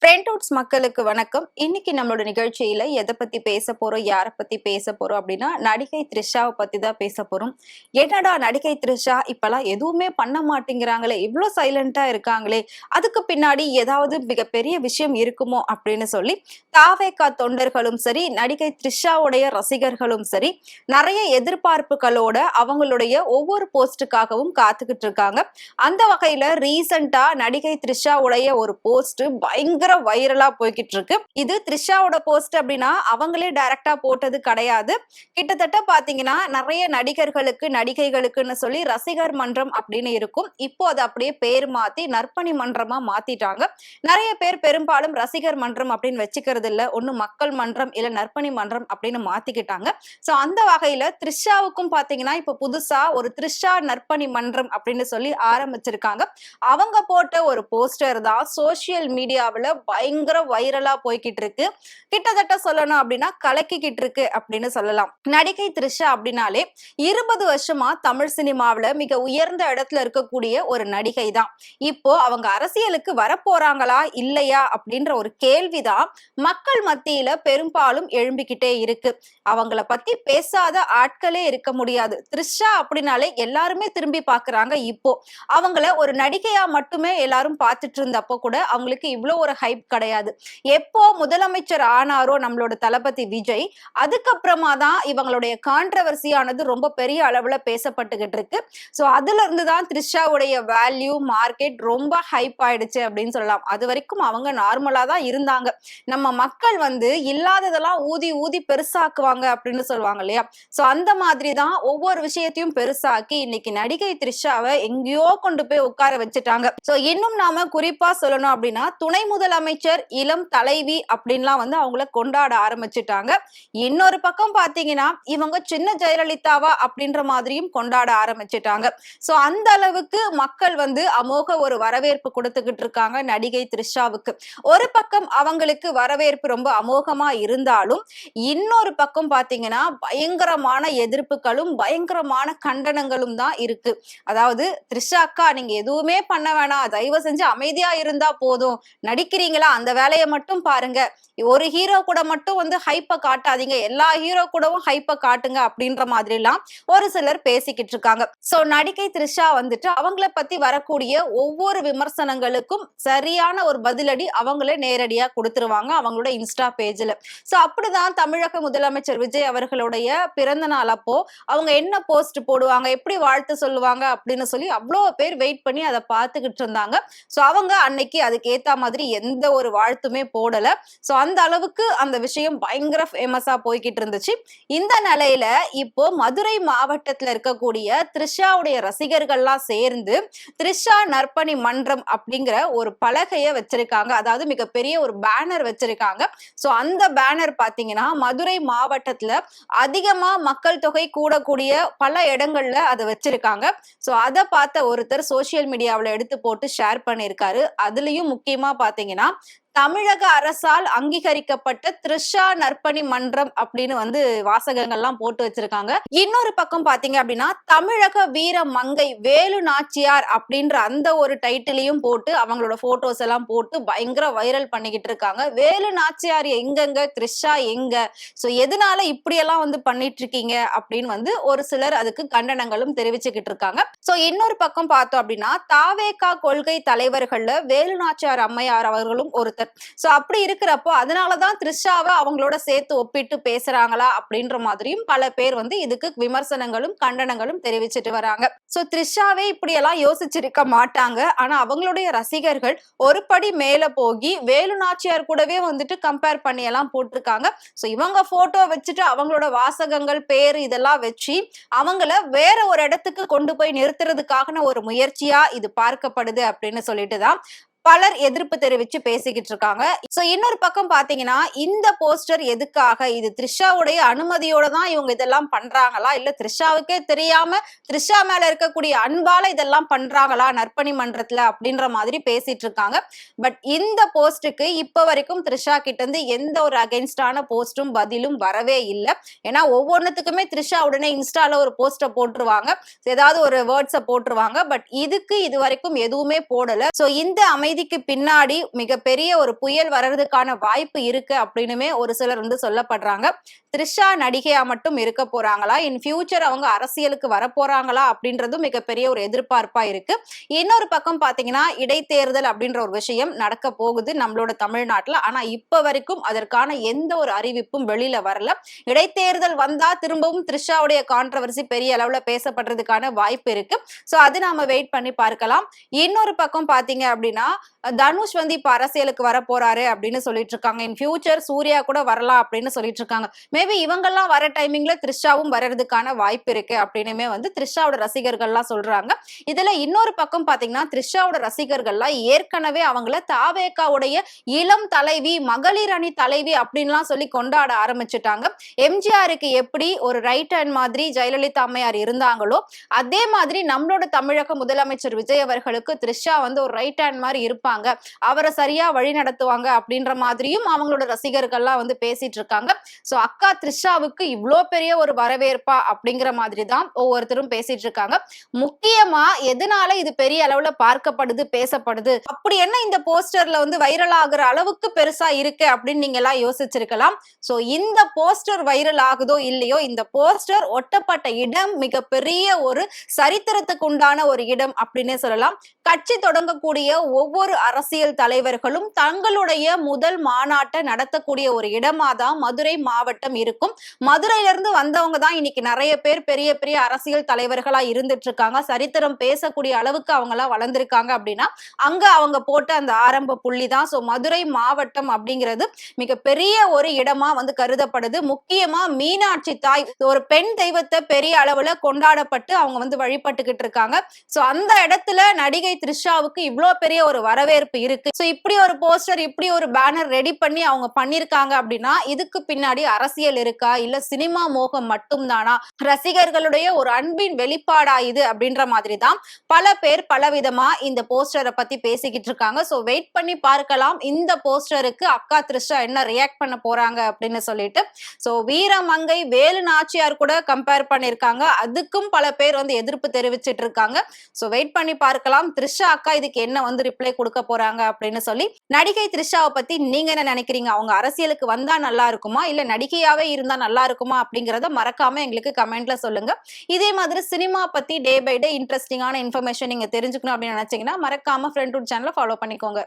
ட்ரெண்ட்வுட்ஸ் மக்களுக்கு வணக்கம். இன்னைக்கு நம்மளோட நிகழ்ச்சியில எதை பத்தி பேச போறோம், யாரை பத்தி பேச போறோம் அப்படின்னா நடிகை த்ரிஷாவை பத்தி தான் பேச போறோம். என்னடா நடிகை த்ரிஷா இப்பெல்லாம் எதுவுமே பண்ண மாட்டேங்கிறாங்களே, இவ்வளோ சைலண்டா இருக்காங்களே, அதுக்கு பின்னாடி ஏதாவது மிகப்பெரிய விஷயம் இருக்குமோ அப்படின்னு சொல்லி தாவேகா தொண்டர்களும் சரி, நடிகை த்ரிஷாவுடைய ரசிகர்களும் சரி, நிறைய எதிர்பார்ப்புகளோட அவங்களுடைய ஒவ்வொரு போஸ்டுக்காகவும் காத்துக்கிட்டு இருக்காங்க. அந்த வகையில ரீசெண்டா நடிகை த்ரிஷாவுடைய ஒரு போஸ்ட் பயங்கர வைரலா போய்கிட்டு இருக்கு. இது த்ரிஷாவோட போஸ்ட் அப்படின்னா அவங்களே டைரக்டா போட்டது கிடையாது. கிட்டத்தட்ட பாத்தீங்கன்னா நிறைய நடிகர்களுக்கு நடிகைகளுக்குன்னு சொல்லி ரசிகர் மன்றம் அப்படின்னு இருக்கும். இப்போ அது அப்படியே பேர் மாத்தி நற்பணி மன்றமா மாத்திட்டாங்க. நிறைய பேர் பெரும்பாலும் ரசிகர் மன்றம் அப்படின்னு வச்சுக்கிறது இல்ல, ஒண்ணு மக்கள் மன்றம் இல்ல நற்பணி மன்றம் அப்படின்னு மாத்திக்கிட்டாங்க. சோ அந்த வகையில த்ரிஷாவுக்கும் பாத்தீங்கன்னா இப்ப புதுசா ஒரு த்ரிஷா நற்பணி மன்றம் அப்படின்னு சொல்லி ஆரம்பிச்சிருக்காங்க. அவங்க போட்ட ஒரு போஸ்டர் தான் சோசியல் மீடியாவுல பயங்கர வைரலா போய்கிட்டு இருக்கு. கிட்டத்தட்ட சொல்லணும் அப்படின்னா கலக்கிக்கிட்டு இருக்கு அப்படின்னு சொல்லலாம். நடிகை த்ரிஷா அப்படின்னாலே 20 வருஷமா தமிழ் சினிமாவில மிக உயர்ந்த இடத்துல இருக்கக்கூடிய ஒரு நடிகை தான். இப்போ அவங்க அரசியலுக்கு வரப்போறாங்களா இல்லையா அப்படின்ற ஒரு கேள்விதான் மக்கள் மத்தியில பெரும்பாலும் எழும்பிக்கிட்டே இருக்கு. அவங்கள பத்தி பேசாத ஆட்களே இருக்க முடியாது. த்ரிஷா அப்படின்னாலே எல்லாருமே திரும்பி பாக்குறாங்க. இப்போ அவங்கள ஒரு நடிகையா மட்டுமே எல்லாரும் பார்த்துட்டு இருந்தப்போ கூட அவங்களுக்கு இவ்வளவு ஒரு ஹைப் கிடையாது. எப்போ முதலமைச்சர் ஆனாரோ நம்மளோட தளபதி விஜய், அதுக்கப்புறமா தான் இவங்களுடைய கான்ட்ரவர்சியானது ரொம்ப பெரிய அளவுல பேசப்பட்டுகிட்டு இருக்கு. சோ அதுல இருந்துதான் த்ரிஷாவுடைய வேல்யூ மார்க்கெட் ரொம்ப ஹைப் ஆயிடுச்சு அப்படின்னு சொல்லலாம். அது வரைக்கும் அவங்க நார்மலா தான் இருந்தாங்க. நம்ம மக்கள் இல்லாததெல்லாம் ஊதி ஊதி பெருசாக்குவாங்க அப்படின்னு சொல்லுவாங்க இல்லையா? சோ அந்த மாதிரி தான் ஒவ்வொரு விஷயத்தையும் பெருசாக்கி இன்னைக்கு நடிகை த்ரிஷாவை எங்கேயோ கொண்டு போய் உட்கார வச்சுட்டாங்க. சோ இன்னும் நாம குறிப்பா சொல்லணும் அப்படின்னா துணை முதலமைச்சர் இளம் தலைவி அப்படின்லாம் அவங்கள கொண்டாட ஆரம்பிச்சுட்டாங்க. இன்னொரு பக்கம் பாத்தீங்கன்னா இவங்க சின்ன ஜெயலலிதாவா அப்படின்ற மாதிரியும் கொண்டாட ஆரம்பிச்சுட்டாங்க. சோ அந்த அளவுக்கு மக்கள் அமோக ஒரு வரவேற்பு கொடுத்துக்கிட்டு இருக்காங்க நடிகை த்ரிஷாவுக்கு. ஒரு பக்கம் அவங்களுக்கு வரவேற்பு ரொம்ப அமோகமா இருந்தாலும் இன்னொரு பக்கம் பாத்தீங்கன்னா பயங்கரமான எதிர்ப்புகளும் பயங்கரமான கண்டனங்களும் தான் இருக்கு. அதாவது த்ரிஷாக்கா நீங்க எதுவுமே பண்ண வேணாம், தயவு செஞ்சு அமைதியா இருந்தா போதும், நடிக்கிறீங்களா அந்த வேலையை மட்டும் பாருங்க, ஒரு ஹீரோ கூட மட்டும் ஹைப்ப காட்டாதீங்க, எல்லா ஹீரோ கூடவும் ஹைப்ப காட்டுங்க அப்படின்ற மாதிரி எல்லாம் ஒரு சிலர் பேசிக்கிட்டு இருக்காங்க. சோ நடிகை த்ரிஷா அவங்கள பத்தி வரக்கூடிய ஒவ்வொரு விமர்சனங்களுக்கும் சரியான ஒரு பதிலடி அவங்களே நேரடியா கொடுத்துருவாங்க அவங்களோட இன்ஸ்டா பேஜ்ல. சோ அப்படிதான் தமிழக முதலமைச்சர் விஜய் அவர்களுடைய பிறந்த நாள் அப்போ அவங்க என்ன போஸ்ட் போடுவாங்க, எப்படி வாழ்த்து சொல்லுவாங்க அப்படின்னு சொல்லி அவ்வளவு பேர் வெயிட் பண்ணி அதை பார்த்துக்கிட்டு இருந்தாங்க. சோ அவங்க அன்னைக்கு அதுக்கு ஏத்த மாதிரி எந்த ஒரு வாழ்த்துமே போடல. சோ அந்த அளவுக்கு அந்த விஷயம் பயங்கர ஃபேமஸா போய்கிட்டு இருந்துச்சு. இந்த நிலையில இப்போ மதுரை மாவட்டத்துல இருக்கக்கூடிய த்ரிஷாவுடைய ரசிகர்கள்லாம் சேர்ந்து த்ரிஷா நற்பணி மன்றம் அப்படிங்கிற ஒரு பலகையை வச்சிருக்காங்க. அதாவது மிகப்பெரிய ஒரு பேனர் வச்சிருக்காங்க. சோ அந்த பேனர் பாத்தீங்கன்னா மதுரை மாவட்டத்துல அதிகமா மக்கள் தொகை கூடக்கூடிய பல இடங்கள்ல அதை வச்சிருக்காங்க. சோ அதை பார்த்த ஒருத்தர் சோசியல் மீடியாவில் எடுத்து போட்டு ஷேர் பண்ணியிருக்காரு. அதுலயும் முக்கியமா பாத்தீங்கன்னா தமிழக அரசால் அங்கீகரிக்கப்பட்ட த்ரிஷா நற்பணி மன்றம் அப்படின்னு வாசகங்கள்லாம் போட்டு வச்சிருக்காங்க. இன்னொரு பக்கம் பாத்தீங்க அப்படின்னா தமிழக வீர மங்கை வேலு நாச்சியார் அப்படின்ற அந்த ஒரு டைட்டிலையும் போட்டு அவங்களோட போட்டோஸ் எல்லாம் போட்டு பயங்கர வைரல் பண்ணிக்கிட்டு இருக்காங்க. வேலு நாச்சியார் எங்கெங்க, த்ரிஷா எங்க, சோ எதனால இப்படியெல்லாம் பண்ணிட்டு இருக்கீங்க அப்படின்னு ஒரு சிலர் அதுக்கு கண்டனங்களும் தெரிவிச்சுக்கிட்டு இருக்காங்க. சோ இன்னொரு பக்கம் பார்த்தோம் அப்படின்னா தாவேகா கொள்கை தலைவர்கள்ல வேலு நாச்சியார் அம்மையார் அவர்களும் ஒரு. சோ அப்படி இருக்கிறப்போ அதனாலதான் த்ரிஷாவை அவங்களோட சேர்த்து ஒப்பிட்டு பேசுறாங்களா அப்படின்ற மாதிரியும் பல பேர் இதுக்கு விமர்சனங்களும் கண்டனங்களும் தெரிவிச்சிட்டு வராங்க. சோ த்ரிஷாவே இப்படி எல்லாம் யோசிச்சிருக்க மாட்டாங்க. ஆனா அவங்களுடைய ரசிகர்கள் ஒரு படி மேல போகி வேலு நாச்சியார் கூடவே கம்பேர் பண்ணி எல்லாம் போட்டிருக்காங்க. சோ இவங்க போட்டோ வச்சுட்டு அவங்களோட வாசகங்கள் பேரு இதெல்லாம் வச்சு அவங்கள வேற ஒரு இடத்துக்கு கொண்டு போய் நிறுத்துறதுக்கான ஒரு முயற்சியா இது பார்க்கப்படுது அப்படின்னு சொல்லிட்டுதான் பலர் எதிர்ப்பு தெரிவிச்சு பேசிக்கிட்டு இருக்காங்க. சோ இன்னொரு பக்கம் பாத்தீங்கன்னா இந்த போஸ்டர் எதுக்காக, இது த்ரிஷாவுடைய அனுமதியோட தான் இவங்க இதெல்லாம் பண்றாங்களா, இல்ல த்ரிஷாவுக்கே தெரியாம த்ரிஷா மேல இருக்கக்கூடிய அன்பால இதெல்லாம் பண்றாங்களா நற்பணி மன்றத்துல அப்படின்ற மாதிரி பேசிட்டு இருக்காங்க. பட் இந்த போஸ்டுக்கு இப்ப வரைக்கும் த்ரிஷா கிட்ட இருந்து எந்த ஒரு அகைன்ஸ்டான போஸ்டும் பதிலும் வரவே இல்லை. ஏன்னா ஒவ்வொன்றுத்துக்குமே த்ரிஷா உடனே இன்ஸ்டால ஒரு போஸ்ட போட்டுருவாங்க, ஏதாவது ஒரு வேர்ட்ஸ போட்டுருவாங்க. பட் இதுக்கு இது வரைக்கும் எதுவுமே போடல. சோ இந்த அமைதிக்கு பின்னாடி மிகப்பெரிய ஒரு புயல் வர்றதுக்கான வாய்ப்பு இருக்கு அப்படின்னுமே ஒரு சிலர் வந்து சொல்லப்படுறாங்க. த்ரிஷா நடிகையா மட்டும் இருக்க போறாங்களா, இன் ஃபியூச்சர் அவங்க அரசியலுக்கு வரப்போறாங்களா அப்படின்றதும் மிகப்பெரிய ஒரு எதிர்பார்ப்பா இருக்கு. இன்னொரு பக்கம் பாத்தீங்கன்னா இடைத்தேர்தல் அப்படின்ற ஒரு விஷயம் நடக்க போகுது நம்மளோட தமிழ்நாட்டுல. ஆனா இப்ப வரைக்கும் அதற்கான எந்த ஒரு அறிவிப்பும் வெளியில வரல. இடைத்தேர்தல் வந்தா திரும்பவும் த்ரிஷாவுடைய கான்ட்ரவர்சி பெரிய அளவுல பேசப்படுறதுக்கான வாய்ப்பு இருக்கு. சோ அது நாம வெயிட் பண்ணி பார்க்கலாம். இன்னொரு பக்கம் பாத்தீங்க அப்படின்னா தனுஷ் வந்து இப்ப அரசியலுக்கு வர போறாரு அப்படின்னு சொல்லிட்டு இருக்காங்க. இன் ஃபியூச்சர் சூர்யா கூட வரலாம் அப்படின்னு சொல்லிட்டு இருக்காங்க. மேபி இவங்கெல்லாம் வர டைமிங்ல த்ரிஷாவும் வர்றதுக்கான வாய்ப்பு இருக்கு அப்படின்னுமே வந்து த்ரிஷாவோட ரசிகர்கள்லாம் சொல்றாங்க. இதுல இன்னொரு பக்கம் பாத்தீங்கன்னா த்ரிஷாவோட ரசிகர்கள்லாம் ஏற்கனவே அவங்கள தாவேகாவுடைய இளம் தலைவி, மகளிர் அணி தலைவி அப்படின்லாம் சொல்லி கொண்டாட ஆரம்பிச்சுட்டாங்க. எம்ஜிஆருக்கு எப்படி ஒரு ரைட் ஹேண்ட் மாதிரி ஜெயலலிதா அம்மையார் இருந்தாங்களோ அதே மாதிரி நம்மளோட தமிழக முதலமைச்சர் விஜய் அவர்களுக்கு த்ரிஷா வந்து ஒரு ரைட் ஹேண்ட் மாதிரி இருப்பாங்க, அவரை சரியா வழி நடத்துவாங்க அப்படின்ற மாதிரியும் அவங்களோட ரசிகர்கள்லாம் வந்து பேசிட்டு இருக்காங்க. சோ அக்கா த்ரிஷாவுக்கு இவ்வளோ பெரிய ஒரு வரவேற்பா அப்படிங்கிற மாதிரி தான் ஒவ்வொருத்தரும் பேசிட்டு இருக்காங்க. முக்கியமா எதனால இது பெரிய அளவுல பார்க்கப்படுது, பேசப்படுது, அப்படி என்ன இந்த போஸ்டர்ல வந்து வைரல் ஆகுற அளவுக்கு பெருசா இருக்கு அப்படின்னு நீங்க எல்லாம் யோசிச்சிருக்கலாம். சோ இந்த போஸ்டர் வைரல் ஆகுதோ இல்லையோ, இந்த போஸ்டர் ஒட்டப்பட்ட இடம் மிகப்பெரிய ஒரு சரித்திரத்துக்கு உண்டான ஒரு இடம் அப்படின்னே சொல்லலாம். கட்சி தொடங்கக்கூடிய ஒவ்வொரு அரசியல் தலைவர்களும் தங்களுடைய முதல் மாநாட்டை நடத்தக்கூடிய ஒரு இடமா தான் மதுரை மாவட்டம் இருக்கும். மதுரையில இருந்து வந்தவங்க தான் இன்னைக்கு நிறைய பேர் பெரிய பெரிய அரசியல் தலைவர்களா இருந்துட்டு இருக்காங்க. சரித்திரம் பேசக்கூடிய அளவுக்கு அவங்க எல்லாம் வளர்ந்திருக்காங்க அப்படின்னா அங்க அவங்க போட்ட அந்த ஆரம்ப புள்ளி தான். சோ மதுரை மாவட்டம் அப்படிங்கிறது மிகப்பெரிய ஒரு இடமா வந்து கருதப்படுது. முக்கியமா மீனாட்சி தாய் ஒரு பெண் தெய்வத்தை பெரிய அளவுல கொண்டாடப்பட்டு அவங்க வந்து வழிபட்டுக்கிட்டு இருக்காங்க. சோ அந்த இடத்துல நடிகை த்ரிஷாவுக்கு இவ்வளவு பெரிய ஒரு வரவேற்பு இருக்கு. சோ இப்படி ஒரு போஸ்டர், இப்படி ஒரு பேனர் ரெடி பண்ணி அவங்க பண்ணிருக்காங்க அப்படின்னா இதுக்கு பின்னாடி அரசியல் இருக்கா, இல்ல சினிமா மோகம் மட்டும் தானா, ரசிகர்களுடைய ஒரு அன்பின் வெளிப்பாடா இது அப்படின்ற மாதிரி தான் பல பேர் பலவிதமா இந்த போஸ்டரை பத்தி பேசிக்கிட்டு இருக்காங்க. சோ வெயிட் பண்ணி பார்க்கலாம் இந்த போஸ்டருக்கு அக்கா த்ரிஷா என்ன ரியாக்ட் பண்ண போறாங்க அப்படின்னு சொல்லிட்டு. சோ வீரமங்கை வேலு நாச்சியார் கூட கம்பேர் பண்ணிருக்காங்க, அதுக்கும் பல பேர் வந்து எதிர்ப்பு தெரிவிச்சிட்டு இருக்காங்க. சோ வெயிட் பண்ணி பார்க்கலாம் த்ரிஷா அக்கா இதுக்கு என்ன வந்து ரிப்ளை கொடுக்க போறாங்க அப்படின்னு சொல்லி. நடிகை த்ரிஷாவை பத்தி நீங்க என்ன நினைக்கிறீங்க? அவங்க அரசியலுக்கு வந்தா நல்லா இருக்குமா, இல்ல நடிகையாவே இருந்தா நல்லா இருக்குமா அப்படிங்கறத மறக்காம எங்களுக்கு கமெண்ட்ல சொல்லுங்க. இதே மாதிரி சினிமா பத்தி டே பை டே இன்ட்ரெஸ்டிங்கான இன்ஃபர்மேஷன் நீங்க தெரிஞ்சுக்கணும் அப்படின்னு நினைச்சீங்கன்னா மறக்காம ஃப்ரெண்ட்வுட் சேனலை ஃபாலோ பண்ணிக்கோங்க.